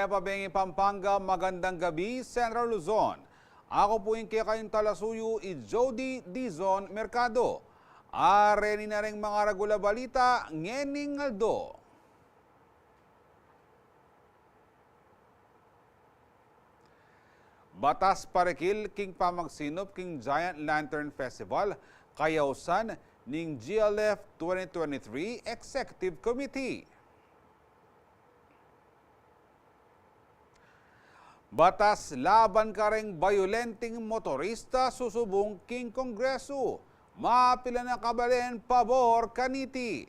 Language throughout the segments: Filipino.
Maya Pabengi, Pampanga, magandang gabi, Central Luzon. Ako po yung kayong talasuyo, Jody Dizon Mercado. Areni na rin mga ragula balita, ngening Aldo. Batas Parikil king pamagsinop king Giant Lantern Festival, kayawsan ning GLF 2023 Executive Committee. Batas laban ka ring bayolenteng motorista susubong king Kongreso. Mapila na kabalen pabor kaniti.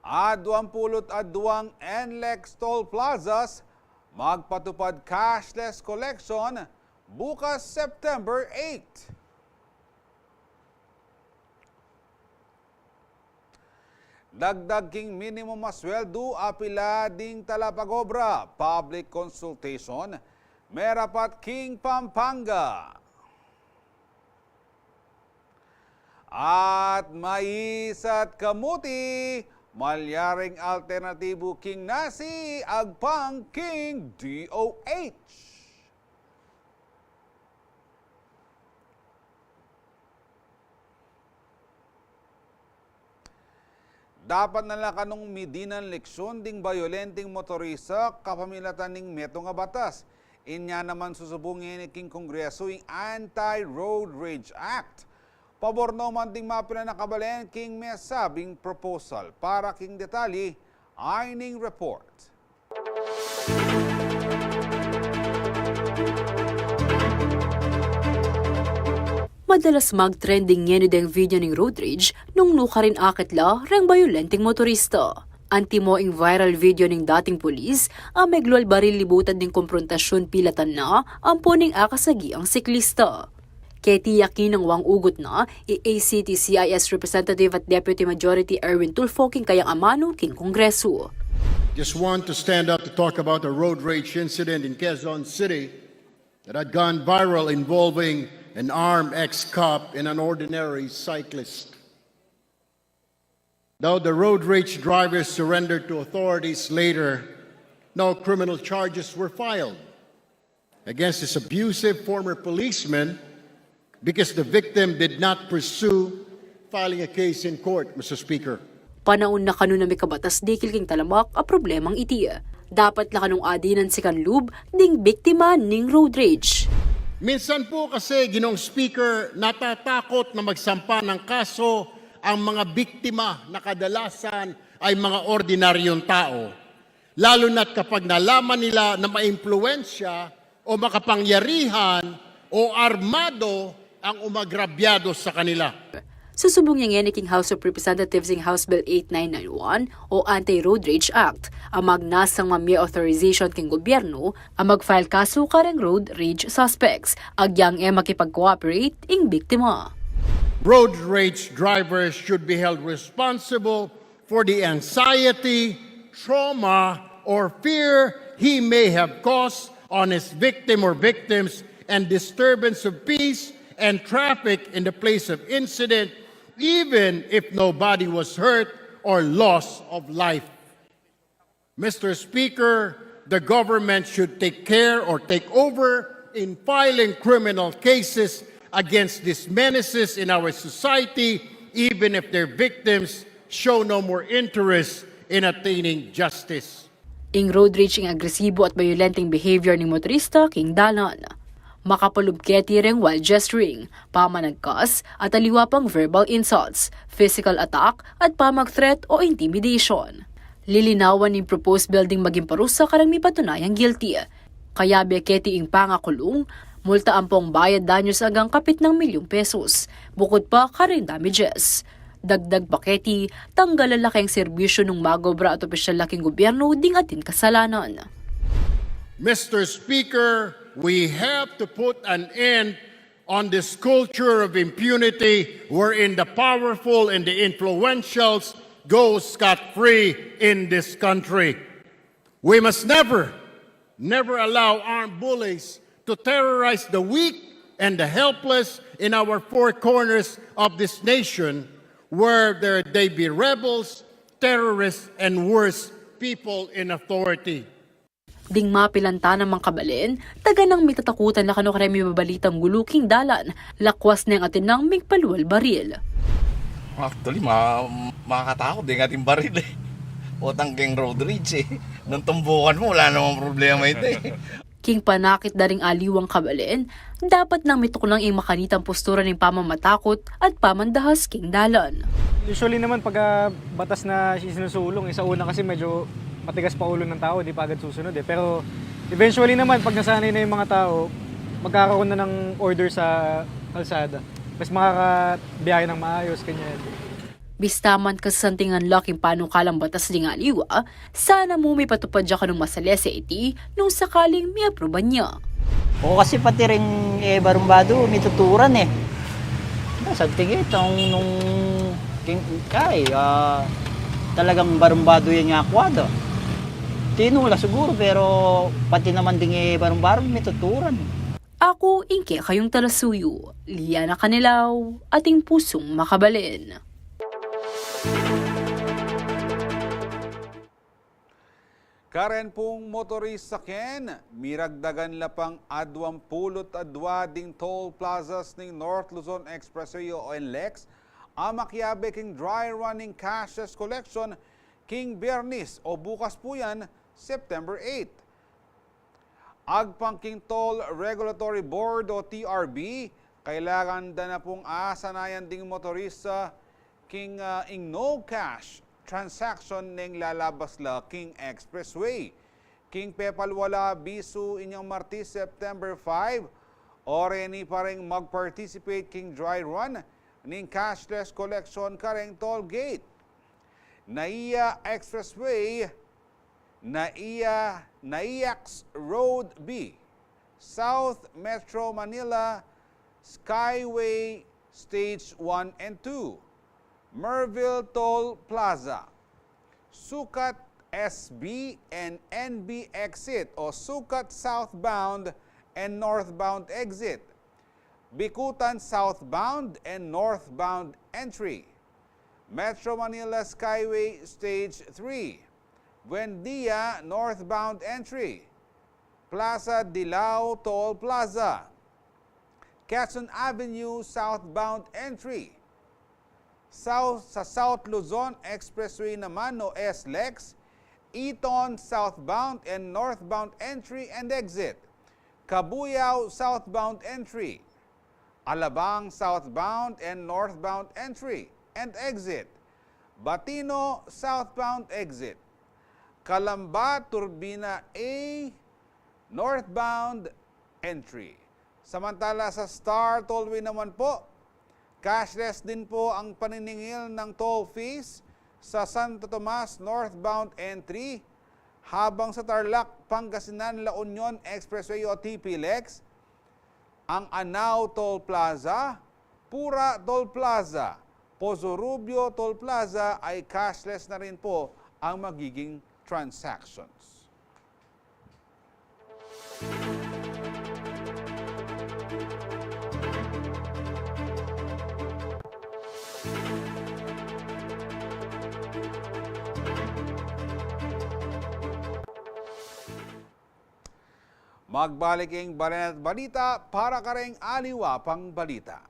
Adwang pulot adwang NLEX toll plazas magpatupad cashless collection bukas September 8. Dagdag king minimum masweldo apila ding talapagobra, public consultation, merapat king Pampanga. At maisat kamuti, malyaring alternatibo king nasi, agpang king DOH. Dapat nala kanong midinan leksyon ding bayolenteng motorista kapamilatan ning meto nga batas. Inya naman susubungin ni king Kongreso yung Anti-Road Rage Act. Pabor naman ding mapila na kabalen king mesabing proposal. Para king detalye, ay ning report. Madalas mag-trending ngeno deng video ng road rage nung nuka rin akit la reng bayolenteng motorista. Antimo ing viral video ng dating pulis ang meglwal baril libutan ng komprontasyon pilatan na ang puning akasagi ang siklista. Keti yakin ng wang ugot na ACT-CIS Representative at Deputy Majority Erwin Tulfo king kayang amano king Kongreso. Just want to stand up to talk about a road rage incident in Quezon City that had gone viral involving an armed ex-cop and an ordinary cyclist. Though the road rage driver surrendered to authorities later, no criminal charges were filed against this abusive former policeman because the victim did not pursue filing a case in court, Mr. Speaker. Panaon na kanun na may kabatas dikil king talamak a problemang itiya. Dapat la kanong adinan si kanlub ding biktima ning road rage. Minsan po kasi, Ginoong Speaker, natatakot na magsampa ng kaso ang mga biktima na kadalasan ay mga ordinaryong tao. Lalo na't kapag nalaman nila na maimpluwensya o makapangyarihan o armado ang umagrabyado sa kanila. Susubong niya ni king House of Representatives ing House Bill 8991 o Anti-Road Rage Act, ang magnasang mamya authorization king gobyerno ang mag-file kaso kareng road rage suspects, agyang makipag-cooperate ing biktima. Road rage drivers should be held responsible for the anxiety, trauma, or fear he may have caused on his victim or victims and disturbance of peace and traffic in the place of incident, even if nobody was hurt or loss of life. Mr. Speaker, the government should take care or take over in filing criminal cases against these menaces in our society, even if their victims show no more interest in attaining justice. Ing road rage ing agresibo at bayolenteng behavior ni motorista king dalan. Makapalubketi ring while gesturing, pamanagkas at aliwapang verbal insults, physical attack at pamag-threat o intimidation. Lilinawan ng proposed building maging parusa karang may patunayang guilty. Kaya beketi ing pangakulong, multa ampong bayad danyos agang kapit ng ₱1,000,000, bukod pa karing damages. Dagdag paketi, tanggalan laking serbisyo ng magobra at opisyal laking gobyerno ding atin kasalanan. Mr. Speaker, we have to put an end on this culture of impunity wherein the powerful and the influentials go scot-free in this country. We must never allow armed bullies to terrorize the weak and the helpless in our four corners of this nation, where they be rebels, terrorists, and worse, people in authority. Ding mapilanta ng mga kabalin, taga nang mitatakutan na kano karemi mabalitang guluking dalan, lakwas na yung atin ng migpaluwal baril. Actually, makakatakot din ating baril eh. O tangking road rage eh. Nung tumbukan mo, wala namang problema ito eh. King panakit na ring aliwang kabalin, dapat nang mitukulang ing makanitang postura ng pamamatakot at pamandahas king dalan. Usually naman pag batas na sinusulong, sa una kasi medyo matigas pa ulo ng tao, di pa agad susunod eh. Pero eventually naman, pag nasanay na yung mga tao, magkakaroon na ng order sa kalsada. Mas makakabiyahe ng maayos, kanyan. Bistaman kasasantingan laking panukalang batas ding aliwa, sana mo may patupad dya ka nung masali sa iti nung sakaling may aproban niya. O kasi pati rin barumbado, may tuturan eh. Sa tingin, nung talagang barumbado yan nga kwado. Tinula siguro, pero pati naman ding barumbado, may tuturan. Ako, ingke kayong talasuyo, Liana Canilaw, ating pusong makabalin. Karen pong motorista ken, miragdagan lapang adwang pulot adwa ding toll plazas ning North Luzon Expressway o NLEX, amakyabe king dry running cashless collection king Bernis o bukas po yan, September 8. Agpang king Toll Regulatory Board o TRB, kailangan na pong asanayan ding motorista king ing no cash transaction ning lalabas la king expressway. King pepalwala bisu inyong Martes September 5, oreni pa rin mag-participate king dry run ning cashless collection kareng toll gate. Naiya Expressway, Naiax Road B, South Metro Manila, Skyway Stage 1 and 2, Merville Toll Plaza, Sukat SB and NB exit o Sukat southbound and northbound exit, Bikutan southbound and northbound entry, Metro Manila Skyway Stage 3, Buendia northbound entry, Plaza Dilao Toll Plaza, Quezon Avenue southbound entry, sa South Luzon Expressway naman o SLEX, Eton southbound and northbound entry and exit, Cabuyao southbound entry, Alabang southbound and northbound entry and exit, Batino southbound exit, Calamba Turbina A northbound entry. Samantala sa Star Tollway naman po, cashless din po ang paniningil ng toll fees sa Santo Tomas northbound entry, habang sa Tarlac, Pangasinan, La Union Expressway o TPLEX, ang Anao Toll Plaza, Pura Toll Plaza, Pozo Rubio Toll Plaza ay cashless na rin po ang magiging transactions. Magbalik ang Barenet Balita para kareng aliwa pang balita.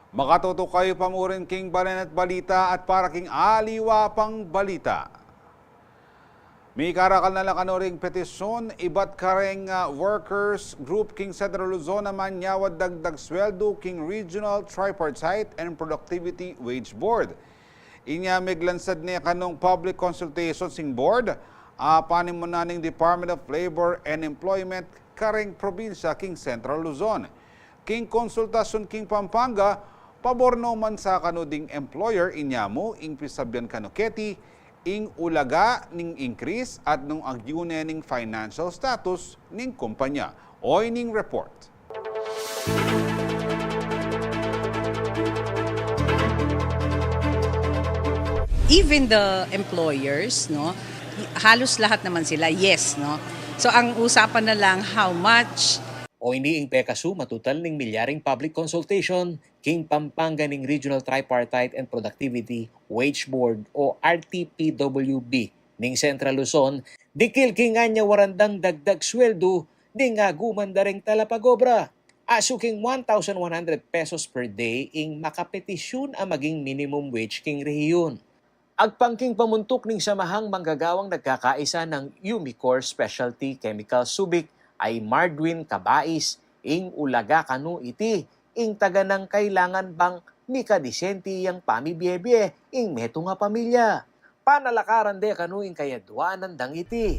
Makatuto kayo pamurin king Balenet Balita at para king aliwa pang balita. May karakal na lakanuring petisyon, iba't kareng workers group king Central Luzon naman nyawad dagdag sweldo king Regional Tripartite and Productivity Wage Board. Inya miglansad niya kanong public consultation sing board, panin mo na ning Department of Labor and Employment kareng probinsya king Central Luzon. King konsultasyon king Pampanga, pabor no man sa kanuding employer inyamo ing pisabyan kanuketi, ing ulaga ning increase at nung agyune ning financial status ning kumpanya. Oy ning report. Even the employers, no, halos lahat naman sila, yes, no. So ang usapan na lang how much. O iniing pekasu matutal ning milyaring public consultation king Pampanga ning Regional Tripartite and Productivity Wage Board o RTPWB ning Central Luzon, dikil king anya warandang dagdag sweldo ding gumandaring talapagobra. Aso king 1,100 pesos per day ing makapetisyon ang maging minimum wage king rehiyon. Agpangking pamuntok ning samahang manggagawang nagkakaisa ng Umicore Specialty Chemical Subic ay Mardwin Cabais, ing ulaga kanu iti, ing taga ng kailangan bang mikadisenti yang pamibiyebye, ing meto nga pamilya. Panalakaran de kanu ing kayadwanan dang iti.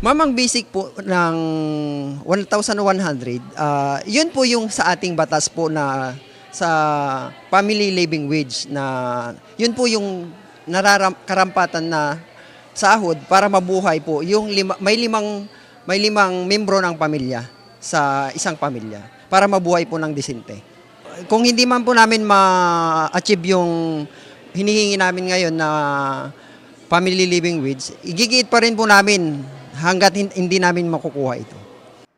Mamang basic po ng 1,100, yun po yung sa ating batas po na sa family living wage na yun po yung karampatan na sahod para mabuhay po yung may limang membro ng pamilya sa isang pamilya para mabuhay po ng disente. Kung hindi man po namin ma-achieve yung hinihingi namin ngayon na family living wage, igigiit pa rin po namin hanggat hindi namin makukuha ito.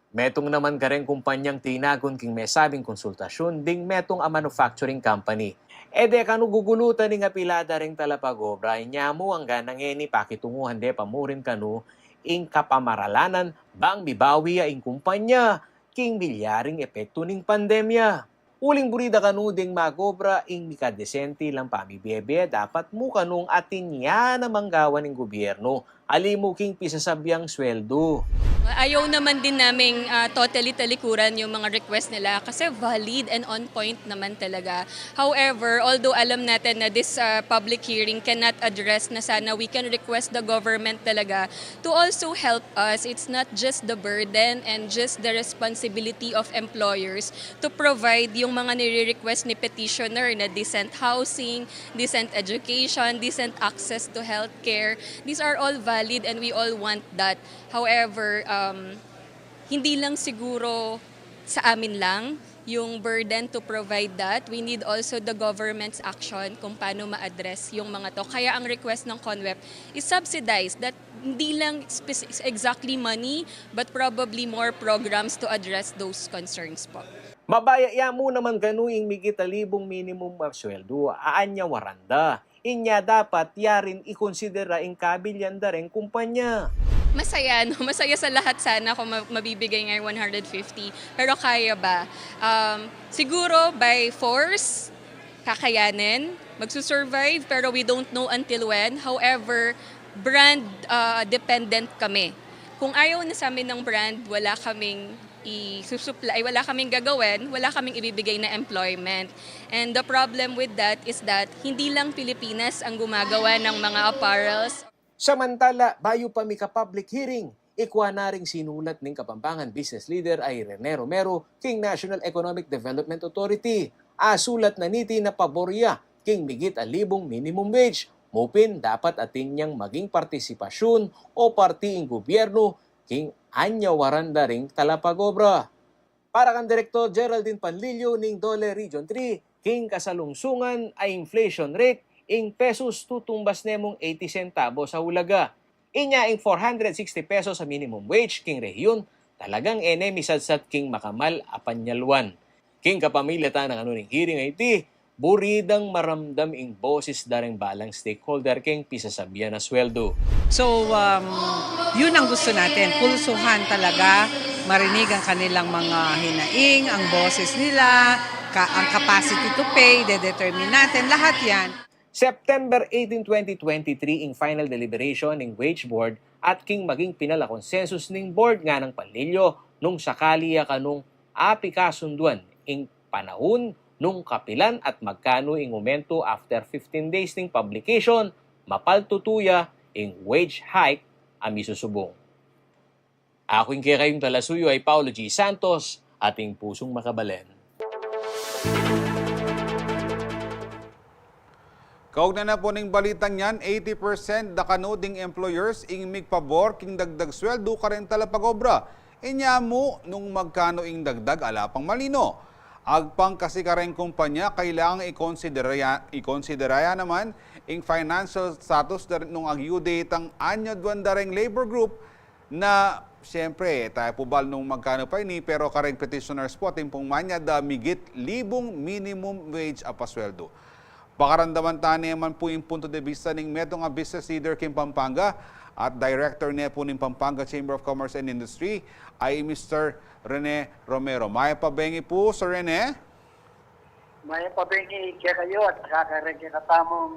Metong naman kareng kumpanyang tinagon king may sabing konsultasyon ding metong a manufacturing company. De kanu gugulutan ning apilada ring talapagobra, nyamo ang ganang eni pakitunguhan de pamurin kanu ing kapamaralanan bang bibawi ing kumpanya king milyaring epekto ning pandemya. Uling burida kanu ding magobra ing mikadesente lang pamibebe dapat mo kanung atin niya na manggawan ng gobyerno alimu king pisasabyang sweldo. Ayaw naman din naming totally talikuran yung mga request nila kasi valid and on point naman talaga. However, although alam natin na this public hearing cannot address na sana we can request the government talaga to also help us. It's not just the burden and just the responsibility of employers to provide yung mga nire-request ni petitioner na decent housing, decent education, decent access to healthcare. These are all valid and we all want that. However, hindi lang siguro sa amin lang yung burden to provide that. We need also the government's action kung paano ma-address yung mga to. Kaya ang request ng CONWEP is subsidize that hindi lang exactly money but probably more programs to address those concerns po. Mabaya mo naman ganuing migitalibong minimum sweldo aanya waranda. Inya dapat yarin ikonsidera ing kabilyanda ring kumpanya. Masaya, no? Masaya sa lahat sana kung mabibigay ngayon 150. Pero kaya ba? Siguro by force, kakayanin, magsusurvive, pero we don't know until when. However, brand dependent kami. Kung ayaw na sa amin ng brand, wala kaming i-supply, wala kaming gagawin, wala kaming ibibigay na employment. And the problem with that is that hindi lang Pilipinas ang gumagawa ng mga apparels. Samantala, bayo pa mi ka-public hearing, ikwa na ring sinulat ning Kapampangan business leader ay Rene Romero king National Economic Development Authority. Sulat na niti na paborya king migit 1,000 minimum wage. Mupin dapat atin niyang maging partisipasyon o partiing gobyerno king anya waranda ring talapagobra. Para kan Direktor Geraldine Panlilio ning Dole Region 3, king kasalungsungan ay inflation rate ing pesos tutumbas nemong 80 centavos sa hulaga. Inya ing 460 pesos sa minimum wage king rehiyon, talagang misadsat king makamal apanyalwan. King kapamilya ta ng anuning hearing ay iti, buridang maramdam ing boses daring balang stakeholder king pisasabihan na sweldo. So, yun ang gusto natin. Pulsuhan talaga, marinig ang kanilang mga hinaing, ang boses nila, ang capacity to pay, determine natin, lahat yan. September 18, 2023 ing final deliberation ng Wage Board at king maging pinala konsensus ning board nga ng panlilyo nung sakali kanung api kasunduan ing panahon nung kapilan at magkano ing aumento after 15 days ning publication, mapaltutuya ing wage hike ami susubong. Ako yung kayong talasuyo ay Paulo G. Santos, ating pusong makabalen. Kaugna na po ning balitang yan, 80% da kanuding employers ing migpabor king dagdag sweldo karen tala pagobra. Inya mo nung magkano ing dagdag alapang malino. Agpang kasi kareng kumpanya kailangang ikonsideraya naman ing financial status nung agyude itang anyo duandareng labor group na siyempre tayo po bal nung magkano pa ini pero kareng petitioners po timpong manya da migit libong minimum wage apasweldo. Pakarandaman tani man po yung punto de vista ng meto nga business leader Kim Pampanga at director niya po ng Pampanga Chamber of Commerce and Industry ay Mr. Rene Romero. May pabengi po, Sir Rene? May pabengi kaya kayo at kakarin kaya katamong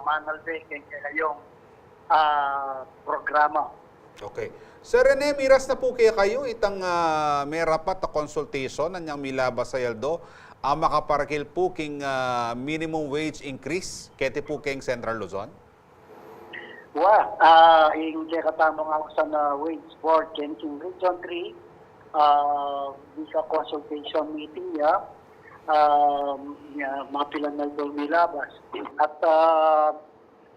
manalbe kaya kayong programa. Okay. Sir Rene, miras na po kaya kayo itang may rapat na consultation na niyang milabas sa Yaldo makaparakil po king minimum wage increase kete po king Central Luzon? Yung kaya katamong ako sa wage board king Region 3 di ka consultation meeting ya mapilan na doon milabas at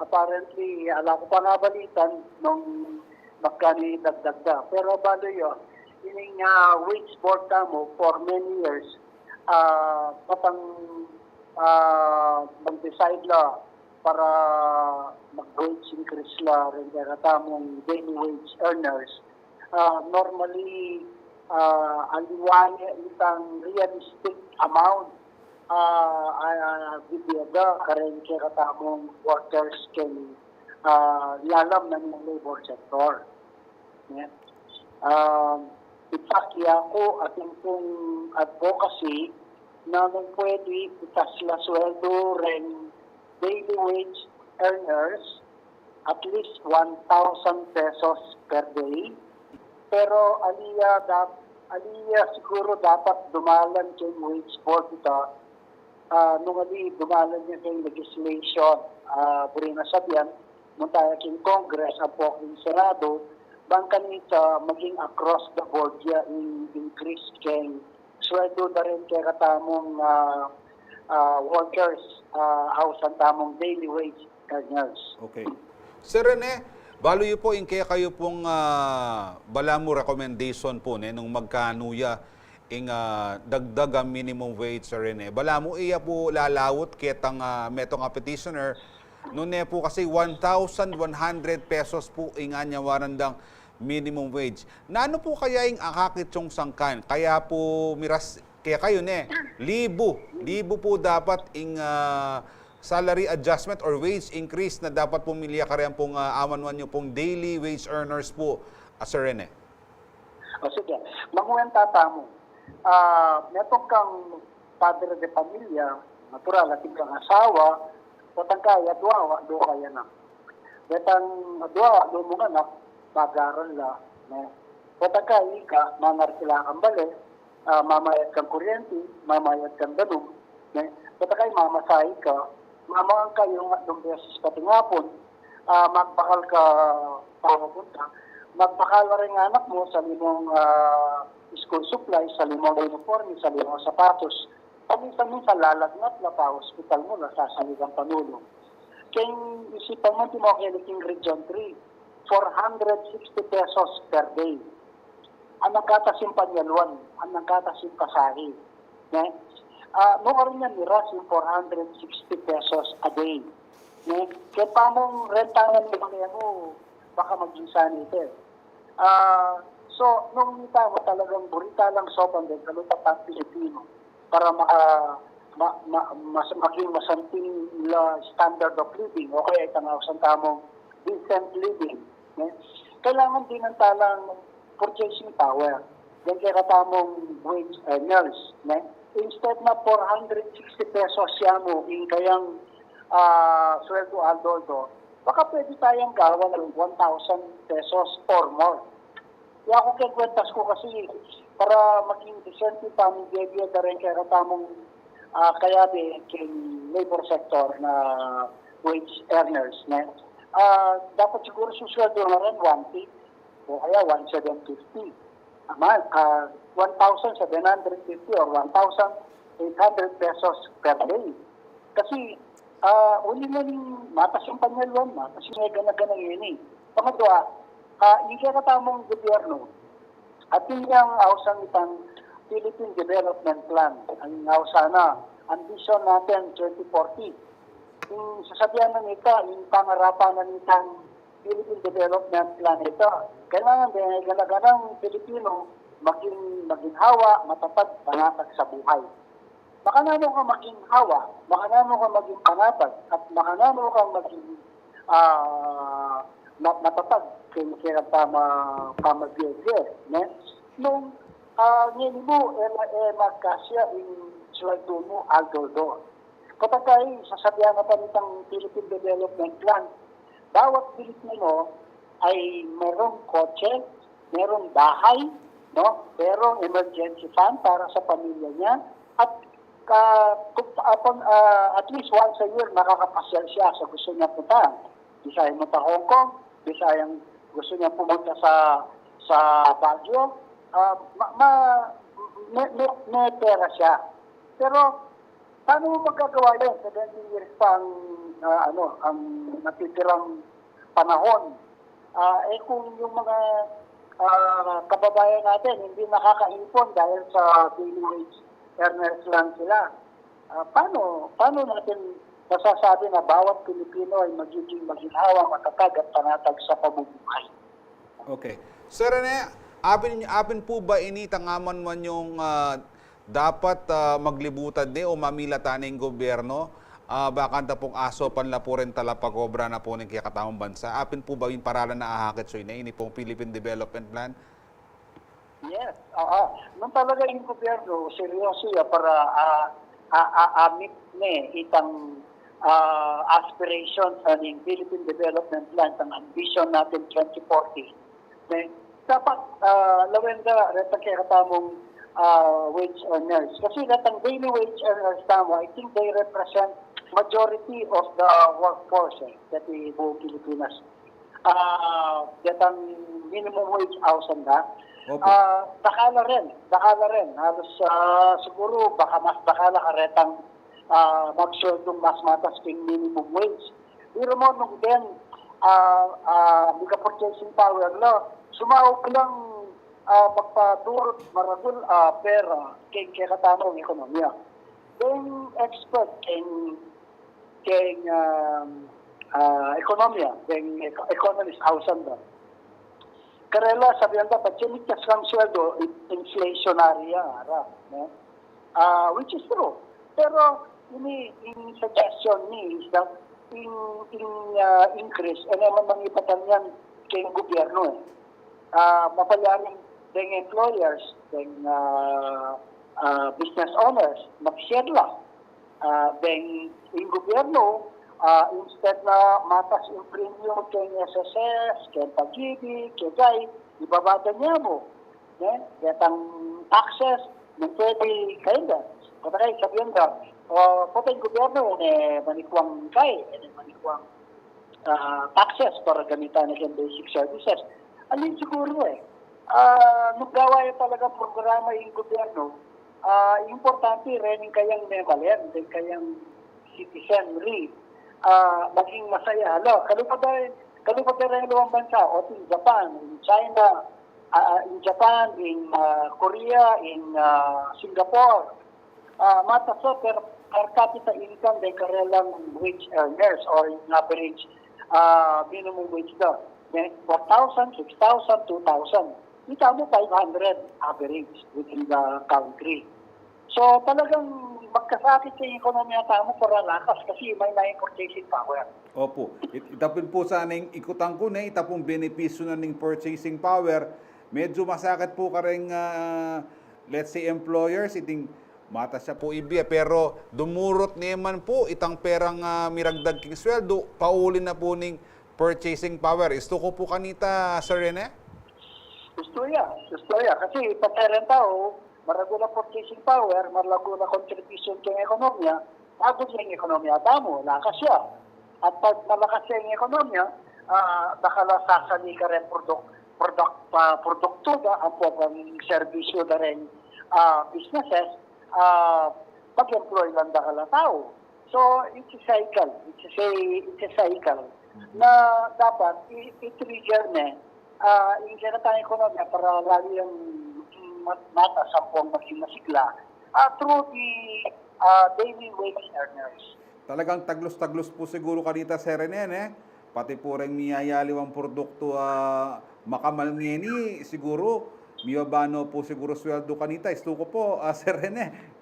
apparently ala ko pa nga balitan nung magkani dagdagda pero balo yun yung wage board tamo for many years patang mag-decide la para mag-wage increase la rin kaya katamong daily wage earners normally aliwanya itang realistic amount bibiyada karen kaya katamong workers can lalam ng labor sector. Yeah. Ipakya ko ating pong advocacy na nung pwede itas la sweldo rin daily wage earners at least 1,000 pesos per day. Pero aliya siguro dapat dumalan kay wage board ito. Nung dumalan niya kay legislation, buri na sabihan, nung tayo king Congress, apo king Senado, bangkan ito maging across the board ya increase kay sweldo na rin kay katamong workers house ang tamong daily wage earners. Okay. Sir Rene, balo yun po, kaya kayo pong bala mo recommendation po nung magkanuya ing dagdag ang minimum wage, Sir Rene. Bala mo iya po lalawot kitang metong petitioner noon po kasi 1,100 pesos po inganya warandang minimum wage. Nano po kaya yung akakit yung sangkan? Kaya po miras, kaya kayo libo po dapat ing salary adjustment or wage increase na dapat pumilya ka rin pong amanwan nyo pong daily wage earners po, Sir Rene. O sige, manguyan tata mo. Metong kang padre de pamilya, natural, ating kang asawa, watang kaya, duwa kaya na. Betang duwa mo nga na, magaran la. Watang kaya ka, mangar sila kang bali, mamayat kang kuryente, mamayat kang danong. Watang kaya mamasahe ka, mamangan kayo nga nung beses patingapon, magbakal ka papunta, magbakal rin anak mo sa limong school supplies, sa limong uniforme, sa limong sapatos. Paminsan-minsan lalagnat na pa, hospital mo, nasasaligang panulong. Kaya isipan mo, Timokeliking Region 3, 460 pesos per day. Ang nagkatasim panyaluan, ang nagkatasim kasahi. Noong rin yan, miras yung 460 pesos a day. Kaya pa mong rentangan mo kaya mo, baka maging saniter. So, nung nita mo talagang burita lang sopan din, kalutat ang Pilipino para maging masanting standard of living o kaya itangawsan tamong decent living. Kailangan din ng talang purchasing power. Then kaya katamong wage earners. instead na 460 pesos siya mo, yung kayang sweldo Aldoldo, baka pwede tayong gawa ng 1,000 pesos or more. Kaya ako kagwentas ko kasi para maging decent tamang behavior na rin kaya tamang kaya din king labor sector na wage earners. Dapat siguro susweldo na rin 1,800 o kaya 1,750. 1,750 or 1,800 pesos per day. Kasi uli-uling matas yung panyalwan, matas yung gana-gana yun eh. Pangadwa, yung kakatamong gobyerno at yung ausang itang Philippine Development Plan, ang ausana, ambition natin 2040. Yung sasabihan na nita, yung pangarapan na nitang Philippine Development Plan ito, kailangan din gana-ganang Pilipino maging hawa, matatag, panatag sa buhay. Makanano ka maging hawa, makanano ka maging panatag, at makanano ka maging matatag kaya pamagbiagir. Nung ngayon mo, magkasya yung sweldo mo, Aldoldo. Kapag kayo, sasabihan na pa nitang Philippine Development Plan, bawat Pilipino ay merong kotse, merong bahay, no? Merong emergency fund para sa pamilya niya, at at least once a year nakakapasyal siya sa gusto niya punta. Bisaya mo ta Hong Kong, Bisayang gusto niya pumunta sa Baguio, may pera siya. Pero paano mo magagawa yun? 17 years pa ang natitirang panahon. Kung yung mga kababayan natin hindi nakakaipon dahil sa daily wage earners lang sila, paano natin masasabi na bawat Pilipino ay magiging maginhawa, matatag at panatag sa pamumuhay? Okay. Sir Rene, apin po ba initangaman man yung dapat maglibutan o mamilatan ng gobyerno? Bakanta pong aso panla po rin talapagobra na po ng kakatamang bansa. Apin po ba yung paralan na ahakit so ini pong Philippine Development Plan? Yes. Nung talaga yung gobyerno, seryoso ya para amit itang aspirations ng Philippine Development Plan, ang ambition natin 2040. Dapat lawenda reta kaya katamong wage earners. Kasi datang daily wage earners tamo, I think they represent majority of the workforce that the buong Pilipinas. Datang minimum wage house na. Bakala rin. Halos siguro baka mas bakala karetang mag-sure mas matas king minimum wage. Pero mo nung din mga purchasing power law, sumaw lang magpadurot maragul pera kay katamong ekonomiya. Then expert king ekonomiya, then economist housean ba. Karela sabihan dapat chinikas lang sweldo inflationary which is true. Pero ini suggestion ni is that increase naman mangipatan yan kay gobyerno mapayaring ng employers, ng business owners, mag-share lang. Then yung gobyerno, instead na matas yung premium kay SSS, kay Pag-ibig, kay GAI, ibabada niya mo. Kaya ang taxes, nung pwede kayo na. Kaya kayo sabihin na, pati yung gobyerno, manikwang GAI, manikwang taxes para gamitan na yung basic services. Alin siguro nung gawa yung talaga programa yung gobyerno, importante rin yung kayang memalen, yung kayang citizenry, maging masaya. Kalupad na rin ang bansa, o in Japan, in China, in Japan, in Korea, in Singapore, mataso per capita income ng karelang wage earners or in average minimum wage daw. 4,000, 6,000, 2,000. Kita mo 500 average within the country. So talagang magkasakit sa ekonomiya tamo para lakas kasi may na purchasing power. Opo. Itapin po sana yung ikutan ko na itapong benepisyo na ng purchasing power. Medyo masakit po ka rin, let's say, employers, iting Mata siya po ibiya, pero dumurot naman po itang perang miragdag king sweldo, pauli na po ning purchasing power. Isto ko po kanita, Sir Rene? Gusto ya. Kasi pagkailan tao, marago na purchasing power, marago na contribution ng ekonomiya, abot yung ekonomiya tamo, lakas siya. At pag malakas siya yung ekonomiya, nakala sasali ka rin produkto da, ang pwedeng servisyo da rin businesses, pag-employ lang da kala tao. So, it's a cycle. It's a cycle na dapat i-trigger na yung kinatang ekonomiya para lalo yung mata sa buong maging masigla through the daily wage earners. Talagang taglos-taglos po siguro kanita, Sir Rene, pati po rin niyayaliw ang produkto makamalngeni, siguro, miyabano po siguro sweldo kanita. Isto ko po, Sir Rene.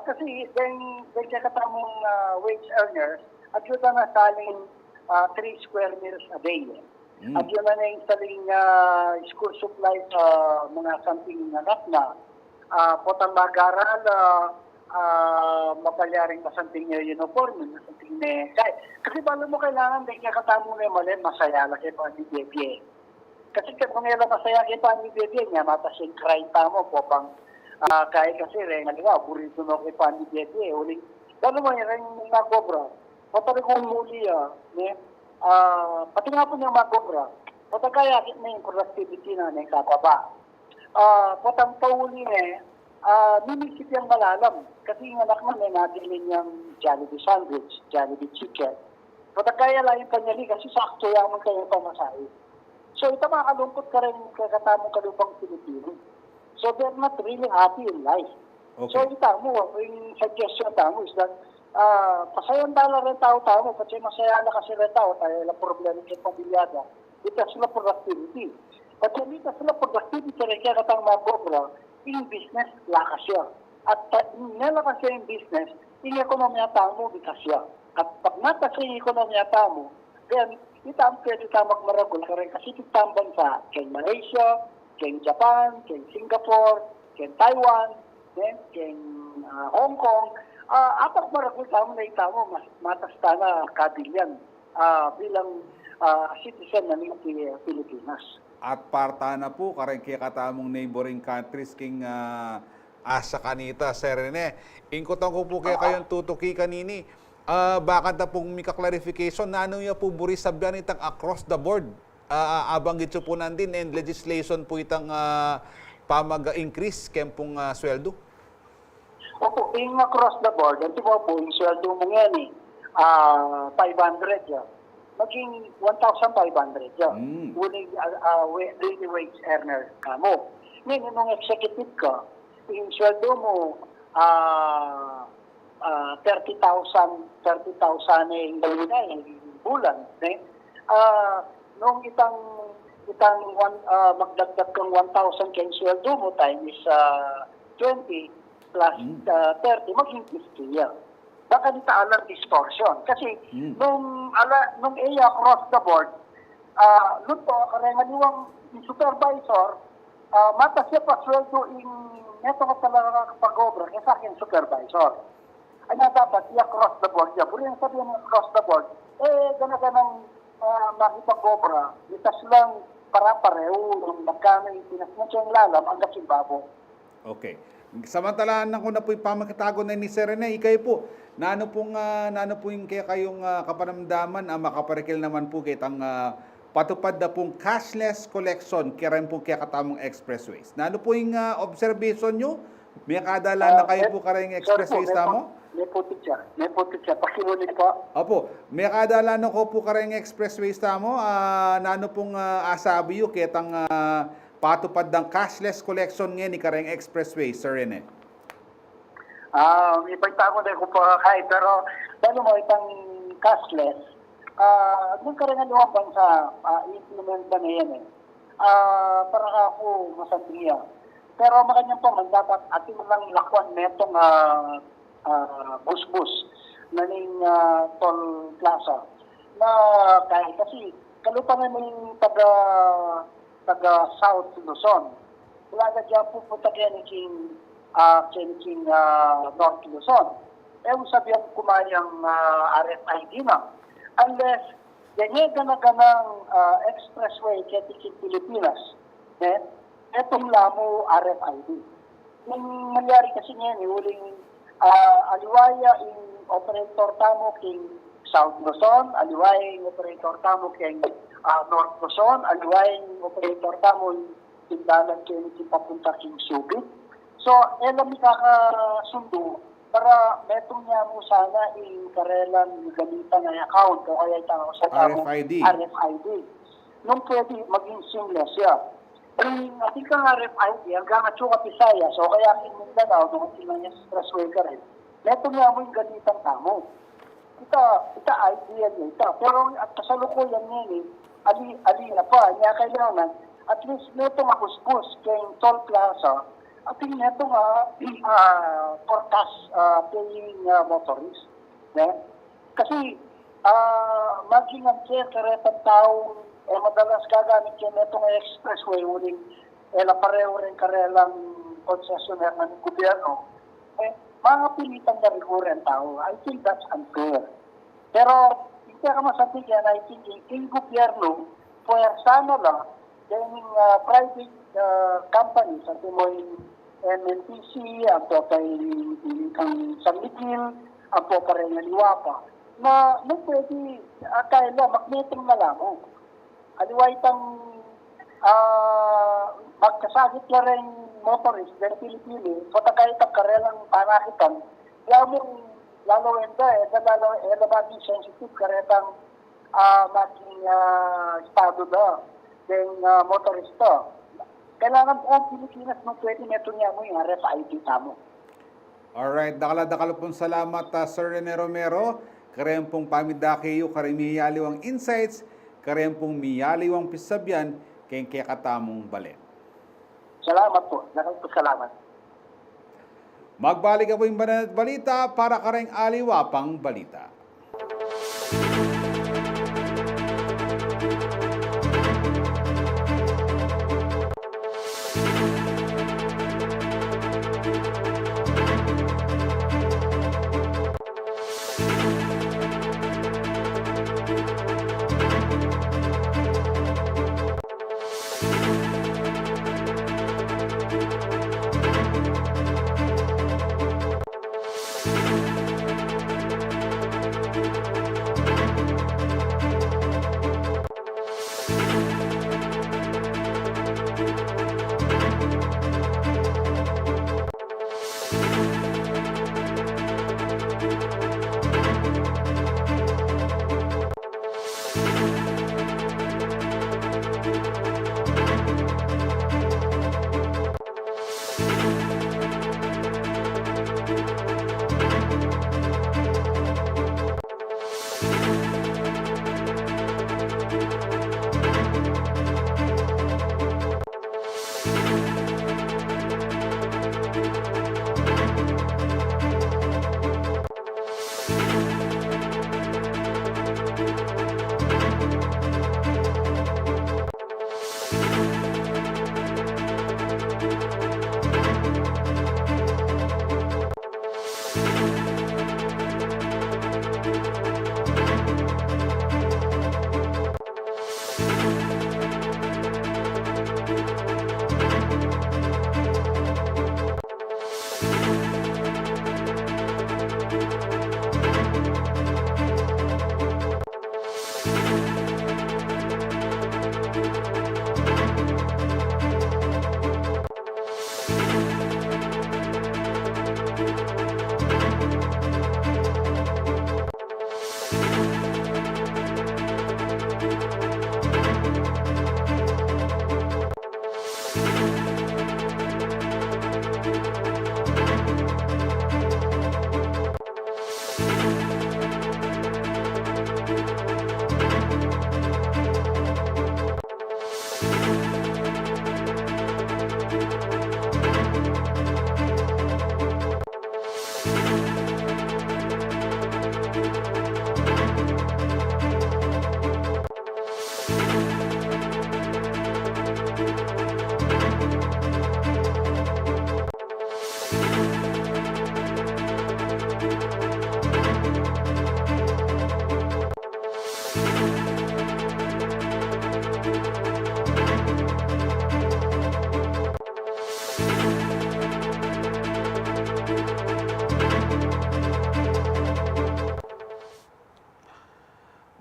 Kasi then katamong wage earners, at yun na saling 3 square meters a day. At yun na yung saling school supply sa mga something anak na potang mag-aral, mapayaring masanting uniform, masanting kasi balo mo kailangan dahil kakatamo na yung mali, masaya lang kayo pa ni Bebe. Kasi kung ngayon masaya kayo pa ni Bebe niya, matas yung crime tamo po pang kaya kasi rin, burrito na kayo pa ni Bebe. Uling, balo mo yung nagobra. Pati kung muli, pati nga po yung magobra. Pati kaya na yung productivity na yung kakaba. Patang pauli minisip yung malalam. Kasi yung anak namin, nadilin yung Jollibee sandwich, Jollibee chicken. Patagaya lang yung kanyali kasi sakto yaman kayo pamasahe. So ito makalungkot ka rin kakatamong kalupang Pilipino. So they're not really happy in life. Okay. So yung suggestion tamo is that pasayang dala rin tao-tao, kasi masaya na kasi rin tao, tayo lang problema kay pamilyada. Ito sila productivity. At dito sila productivity rin kaya katang magobra, yung business lakas siya. At nalakas siya yung business, yung ekonomiya tamo bikas siya. At pag natas yung ekonomiya tamo, then ito ang pwede tayo magmaragol ka rin kasi itang bansa, kay Malaysia, kay Japan, kay Singapore, kay Taiwan, kay Hong Kong, apat maragol tamo na itamo, matas na kabilyan bilang citizen ng Pilipinas. At parta na po, karang kaya katamong neighboring countries king asa kanita, Sir Rene. Ingkotang ko po kaya kayong tutuki kanini. Baka na pong mika clarification na ano yung po buri sabihan itang across the board. Abang gitso po nandin and legislation po itang pamag-increase kaya pong sweldo. Opo, yung across the board, ito po yung sweldo mo yan 500 yan. Maging 1,500 yan. Uling daily wage earner ka mo. Ngayon, nung executive ka, yung sweldo mo 30,000 yung bulan. Nung magdagdag kang 1,000 kang sweldo mo times 20 plus 30, maging 50 yan. Baka dito alam distortion. Kasi nung across the board, luto, karengaliwang supervisor, mata siya pa sweldo neto ka talaga pag-obra kaya sa akin supervisor. Ay na dapat i-across the board. Puro yung sabihin across the board, gana-ganang makipag-obra, litas lang para-pareho ng magkano yung pinasensya yung lalam hanggang simbabo. Okay. Samantalaan na ko na po yung pamakitago na ni Sir Rene, ikay po, naano po yung kaya kayong kapanamdaman, makaparikil naman po kitang patupad na pong cashless collection kaya rin po kaya katamong expressways. Naano po yung observation nyo? May kadala na kayo po karayong expressways tamo? May putik siya. Pakimulit po. Opo, may kadala na ko po karayong expressways tamo, naano pong asabi yung kitang patupad ng cashless collection ngayon ni karayong expressway, Sir Rene? Ipagtako na ko pa kahit, pero dahil mo itang cashless, nung karayong luwang bansa, implement ba na yan para ako masandiya. Pero makanyang pa man, dapat ating lang lakwan netong bus-bus na ning toll plaza. Na kahit kasi, kalupangan mo yung taga South Luzon. Wala ka dyan pupunta kaya ni King King North Luzon. Sabihan kumayang RFID na. Unless ganyan na expressway kaya Pilipinas, etong lamo RFID. Nung nangyari kasi ngayon, huling aliwaya in operator tamo king South Luzon, aliwaya in operator tamo king North Luzon, aliwaya in operator tamo king Dalan king papunta king Subic. So, elam kakasundo para metong niya mo sana in karelan gamitan ng account o kaya ito sa tamo RFID. Nung pwede maging seamless siya. Ating kang RFID, hanggang at yung Pisaya, so kaya kin Mindanao, nung tinang niya expressway ka rin, metong niya mo yung ganitang tamo. Ita idea niya ita. Pero at kasalukuyan niya ali na pa, niya kailangan, at least metong makuskus kay Toll Plaza, at yung metong forecast paying motorist. Kasi maging ang karetang taong madalas gagamit yan itong expressway uling pareho rin karelang concessionaire ng gobyerno, mga pilitan na rin tao. I think that's unfair. Pero hindi ka masabi yan, I think yung gobyerno, puwersa na lang, yung private companies, at mo yung MNPC, ang po kay San Miguel, ang po pa rin ng Liwapa, na pwede, kaya magneting na lang. Aliway itang magkasagit na rin motorist ng Pilipili, so tagay itang karelang panakitan, lalo maging sensitive karetang maging estado na ng motorista. Kailangan po ang Pilipinas nung pwede neto niya mo yung RFID tamo. Alright, dakala pong salamat Sir Rene Romero. Karem pong pamidakiyo, karimiyaliwang insights, karem pong miyaliwang pisabyan, kayong katamong balik. Salamat po. Salamat. Magbalik po yung Banat Balita para kareng aliwapang balita.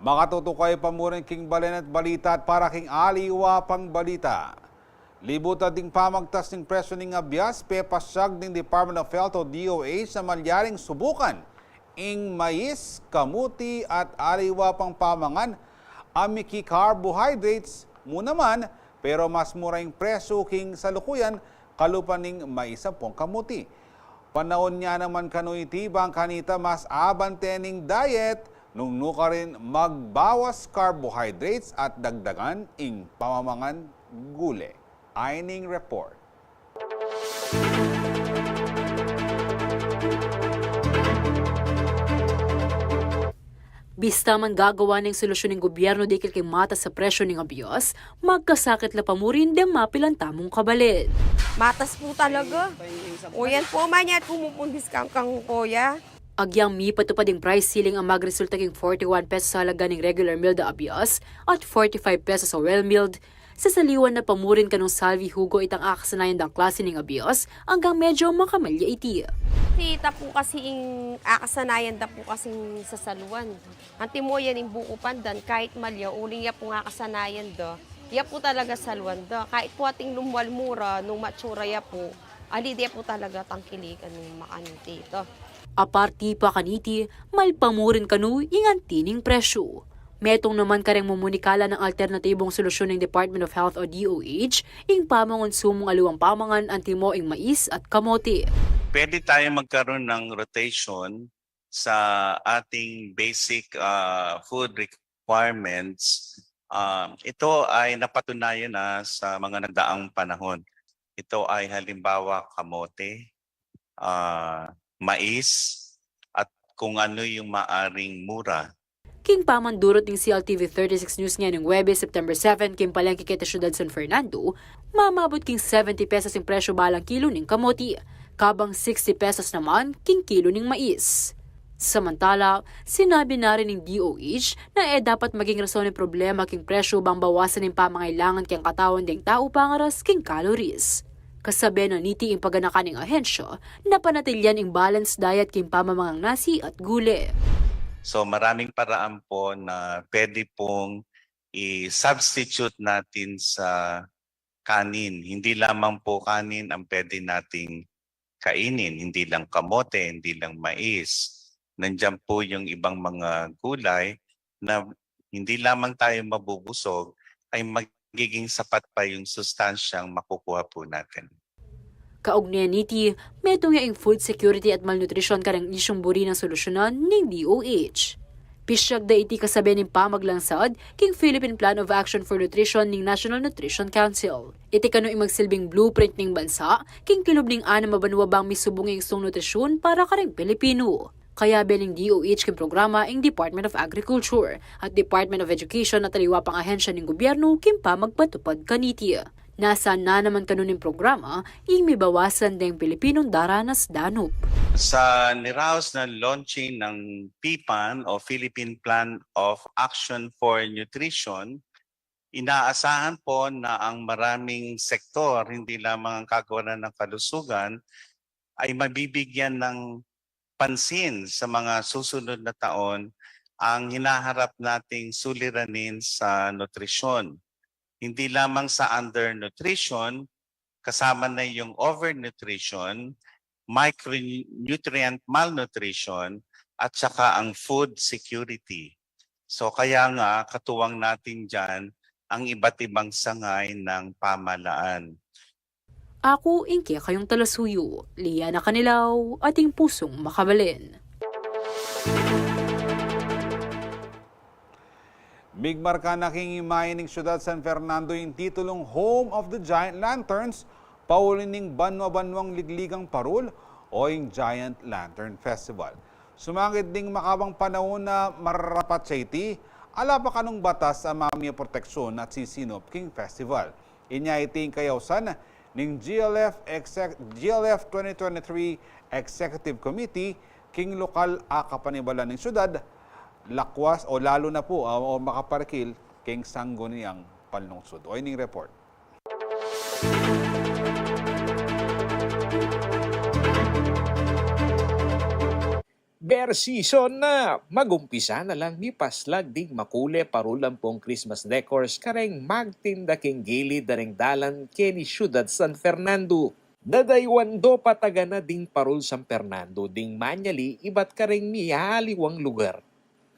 Makatutukay pa mo rin king balen at balita at para king aliwa pang balita. Libutan ding pamagtas ng presyo ng abyas, pepasyag ng Department of Health o DOH na malyaring subukan ing mais, kamuti at aliwa pang pamangan, amiki carbohydrates mo naman, pero mas murang presyo king salukuyan kalupan ng mais pong kamuti. Panahon niya naman kanuiti bang kanita mas abantening diet, nung nuka rin magbawas carbohydrates at dagdagan ing pamamangan gule. Aining report. Bista man gagawa ng solusyon ng gobyerno dikil kay mata sa presyo ng abyos, magkasakit la pamurin dem mapilang tamong kabalin. Matas po talaga. O yan po man yan, pumupundis kang kuya. Agyang mi patupad ng price ceiling ang magresulta king 41 pesos sa halaga ng regular milled na abyos at 45 pesos sa well milled. Sa saliwan na pamurin kanong salvi hugo itang akasanayan ng klase ng abyos hanggang medyo makamalya iti. Tita po kasi yung akasanayan da po kasi sa saluan. Anti mo yan yung buko pandan, kahit malya, uling ya po akasanayan da. Ya po talaga saluan da. Kahit po ating lumwalmura, nung matsura ya po, ali dia po talaga tangkilikan ng makaniti ito. Aparti pa kaniti, malpamurin kanu ingantining presyo. Metong naman kareng mumunikala ng alternatibong solusyon ng Department of Health o DOH, ing pamangon sumong aluang pamangan antimo ing mais at kamote. Pwede tayo magkaroon ng rotation sa ating basic food requirements. Ito ay napatunayan na sa mga nagdaang panahon. Ito ay halimbawa kamote, mais, at kung ano yung maaring mura. King pamandurot ng CLTV 36 News nga ng Webes, September 7, king palengke kita syudad San Fernando, mamabot king 70 pesos yung presyo balang kilo ng kamote, kabang 60 pesos naman king kilo ng mais. Samantala, sinabi na rin ng DOH na dapat maging rason ng problema king presyo bang bawasan ng pamangailangan kang katawan ding tao pangaras king calories. Kasabi ng niti ang paganakan ng ahensya na panatilyan ang balanced diet king pamamangang nasi at gule. So maraming paraan po na pwede pong i-substitute natin sa kanin. Hindi lamang po kanin ang pwede nating kainin. Hindi lang kamote, hindi lang mais. Nandiyan po yung ibang mga gulay na hindi lamang tayo mabubusog, ay magiging sapat pa yung sustansyang makukuha po natin. Kaugnayan niti, metong yaing food security at malnutrition karang isyong buri ng solusyonan ng DOH. Pisyag da iti kasabi ng pamaglangsad king Philippine Plan of Action for Nutrition ng National Nutrition Council. Iti kano magsilbing blueprint ng bansa king kilob ng anam mabanwa bang misubong yung isong nutrisyon para karang Pilipino. Kaya bening DOH king programa ng Department of Agriculture at Department of Education at taliwa pang ahensya ng gobyerno king pamagpatupad kaniti. Nasa na naman kanuning programa, may bawasan ding Pilipinong daranas danup. Sa niraos na launching ng PPAN o Philippine Plan of Action for Nutrition, inaasahan po na ang maraming sektor, hindi lamang ang kagawaran ng kalusugan, ay mabibigyan ng pansin sa mga susunod na taon ang hinaharap nating suliranin sa nutrisyon. Hindi lamang sa undernutrition, kasama na yung overnutrition, micronutrient malnutrition, at saka ang food security. So kaya nga, katuwang natin dyan ang iba't ibang sangay ng pamahalaan. Ako, ingke kayong talasuyo, Liana Canilaw, ating pusong makabalin. Bigmar ka nakingimay ng siyudad San Fernando yung titulong Home of the Giant Lanterns, paulin ng banwa-banwang ligligang parul o yung Giant Lantern Festival. Sumangit ding makabang panahon na mararapat sa iti, ala pa kanong batas sa mamaya proteksyon at sisinop king festival. Inya iting kayawsan ng GLF 2023 Executive Committee king lokal akapanibala ng siyudad, lakwas o lalo na po o makaparkil king sangguniang panlungsod. O ining report. Bear season na! Magumpisa na lang ni paslag ding makule parulampong Christmas decors kareng magtinda king gilid daring dalan kini syudad San Fernando. Dadaywando pataga na ding parul San Fernando ding manyali iba't kareng mihaliwang lugar.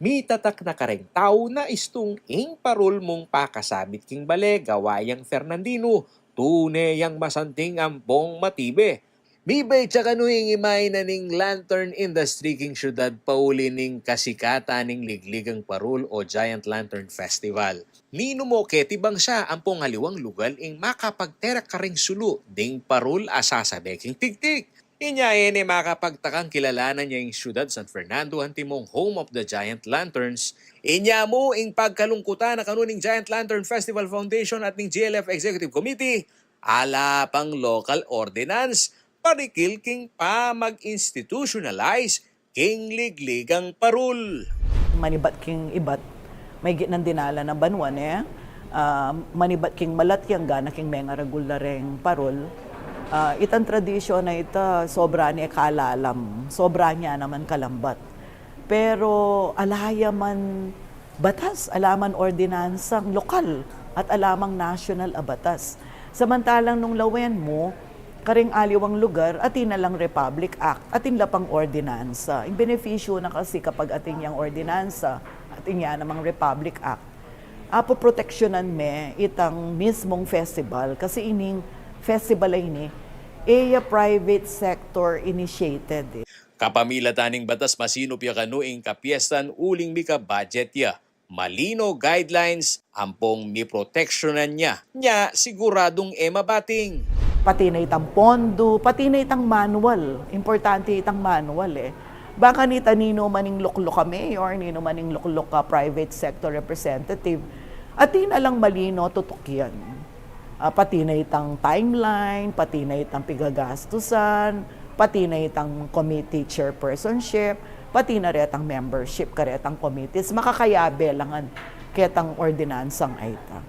Mitatak na kareng tao na istung ing parul mong pakasabit king bale gawayang Fernandino, tunayang masanting ampong matibe. Bibay tsaka nuing imay na ning lantern industry king syudad pauli ning kasikata ning ligligang parul o Giant Lantern Festival. Nino mo ketibang siya ang pongaliwang lugal ing makapagterak karing sulu ding parul asasabe king tigtig. Inyayen ni makapagtakang kilalanan niya yung syudad San Fernando ang timong home of the Giant Lanterns. Inya mo ing pagkalungkutan na kanuning Giant Lantern Festival Foundation at ning GLF Executive Committee. Ala pang local ordinance, parikil king pa mag-institutionalize king ligligang parul. Manibat king ibat, may gitnan dinala na banwan manibat king malatyang gana king mga regulareng parul. Itang tradisyon na ito, sobra ni kalalam, sobra niya naman kalambat. Pero alaya man batas, alaman ordinansang lokal at alamang national a batas. Samantalang nung lawen mo, karing aliwang lugar, atin na lang Republic Act, atin lapang ordinansa. Yung benepisyo na kasi kapag atin yung ordinansa, atin yan namang Republic Act. Apo proteksyonan me itang mismong festival kasi ining festival ay ini, private sector initiated. Kapamila taning batas masinop ya kanuing kapiestan uling mika budget ya. Malino guidelines ampong mi proteksyonan niya. Nya siguradong mabating. Pati na itang pondo, pati na itang manual. Importante itang manual Baka nita nino maning luklok kami or nino maning luklok ka private sector representative. At na lang malino tutok yan. Pati na itang timeline, pati na itang pigagastusan, pati na itang committee chairpersonship, pati na retang membership karetang committees. Makakayabe langan ketang ordinansang aita.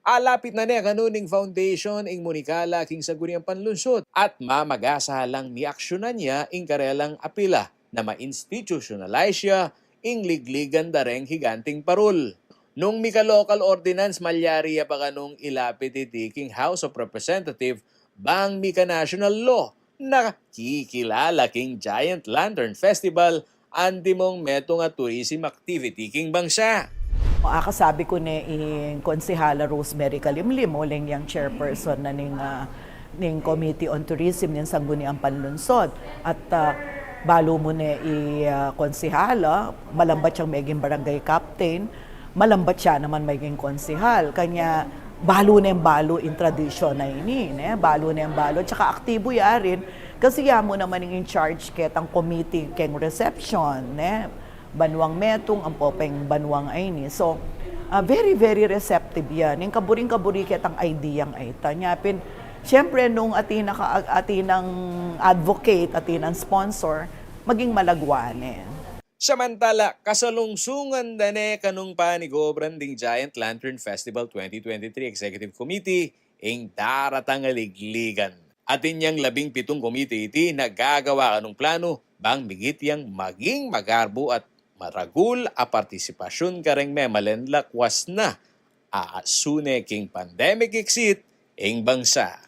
Alapit na niya kanuning foundation ing munikala king saguriang panlunsod at mamagasa lang ni aksyonan niya ing karelang apila na ma-institutionalize siya ing ligligan dareng higanting parul. Nung mika-local ordinance malyari pa kanung ilapit iti king House of Representative bang mika-national law na kikilala king Giant Lantern Festival andi mong metong at tourism activity king bangsa. Akasabi ko ni Konsehala Rosemary Kalimlim, uling yung chairperson na ning Committee on Tourism ng Sangguniang Panlunsod. At balo mo ni Konsehala, malambat siyang maging barangay captain, malambat siya naman maging konsehal. Kanya balo na yung balo in tradisyon na ini. Balo na yung balo. Tsaka aktibo yarin kasi mo naman in charge ketang committee keng reception. Banwang metong, ang popeng banwang ay ni. So, very, very receptive yan. Yung kaburing-kaburi kitang ideyang ay tanyapin. Siyempre, nung atinang advocate, atinang sponsor, maging malagwane. Samantala, kasalungsungan dane kanung panigobran ding Giant Lantern Festival 2023 Executive Committee ing daratang aligligan. Atin yang 17 komite iti nagagawa kanung plano bang migit yang maging magarbo at maragul a partisipasyon kareng memalen lakwas na aasune king pandemic exit ing bangsa.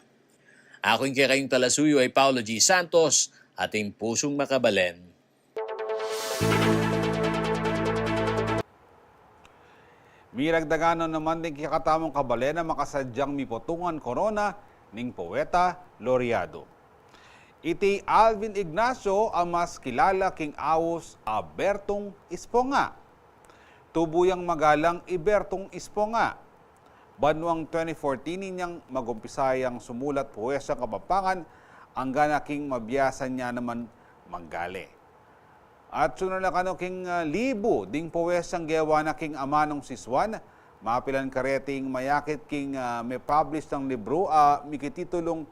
Ako yung kayong talasuyo ay Paulo G. Santos, ating pusong makabalen. Miragdaganon naman din kikatamong kabalen na makasadyang mipotungan korona ning poeta Laureado. Iti Alvin Ignacio ang mas kilala king awos a Bertong Esponga. Tubuyang magalang Ibertong Esponga. Banwang 2014 ninyang magumpisayang sumulat puwesang Kapampangan ang ganaking mabiyasa niya naman manggale. At sunod na kano king libo ding puwesang gewa na king amanong siswan, mapilan kareting mayakit king may publish ng libro mikititulong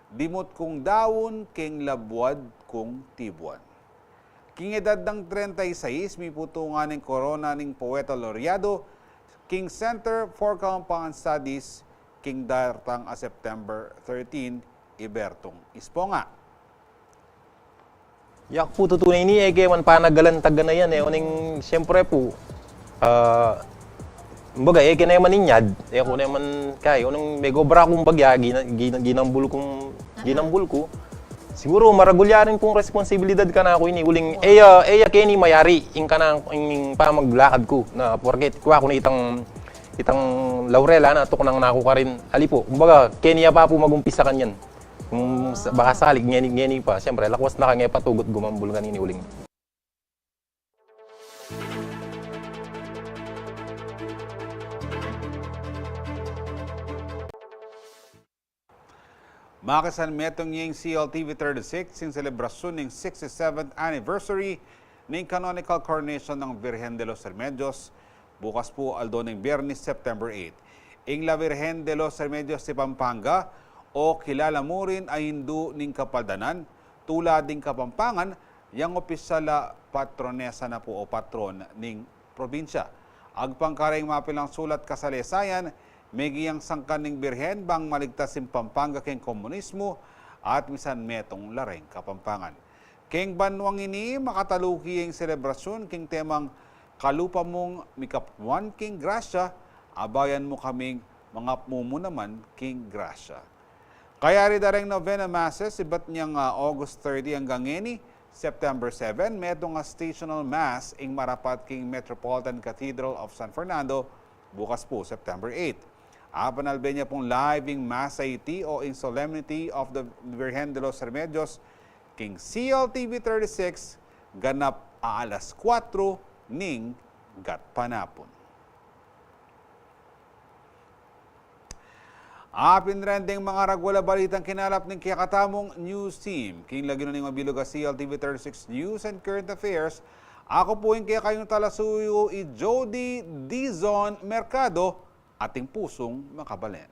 Dimot kong dawon, king labwad kong tibuan. King edad ng 36, may putungan ng korona ng poeta Laureado, King Center for Kapampangan Studies, King dartang September 13, Ibertong Esponga. Yak po tutunay ni Ege man panagalantagan na yan eh. Uning siyempre po, kumbaga Ege na yaman ninyad. Ako na yaman kaya. Unang may gobra kong bagya, ginambul ko. Siguro maragulyarin pong responsibilidad ka na ako ini. Uling, eya keni mayari. Ing ka na ing pamaglakad ko. Na porket kuha ko na itang laurel na ito ko nang nakuha rin. Ali po, kumbaga, Kenya pa po magumpisa kanyan. Kung baka salig, ngeni pa. Siyempre, lakwas na kanya patugot gumambul kanini uling. Makasan metong yung CLTV 36 sin selebrasyon ng 67th anniversary ng canonical coronation ng Virgen de los Remedios. Bukas po aldo ng Biyernes, September 8. Ing La Virgen de los Remedios de Pampanga o kilala mo rin ay Hindu ning Kapaldanan, tulad ding Kapampangan, yang opisyal na patronesa na po o patron ning probinsya. Agpangkareng mapilang sulat kasalesayan, may giyang sangkan ning Birhen bang maligtas yung Pampanga keng komunismo at misan metong lareng Kapampangan. Keng banwang ini makataluki yung selebrasyon keng temang kalupa mong mikapwan king grasya, abayan mo kaming mga mumu naman king grasya. Kaya rin dareng novena masses, iba't niyang August 30 hanggang ngeni, September 7, metong stational mass ing marapat king Metropolitan Cathedral of San Fernando, bukas po September 8. Apanalbe niya pong living mass sa iti o in solemnity of the Virgen de los Remedios, king CLTV 36, ganap alas 4 ning gatpanapon. Apin rin ding mga ragwala balitang kinalap ng kiyakatamong news team. King lagi na ng mabilog CLTV 36 News and Current Affairs. Ako po yung kaya kayong talasuyo i Jody Dizon Mercado, ating pusong makabalen.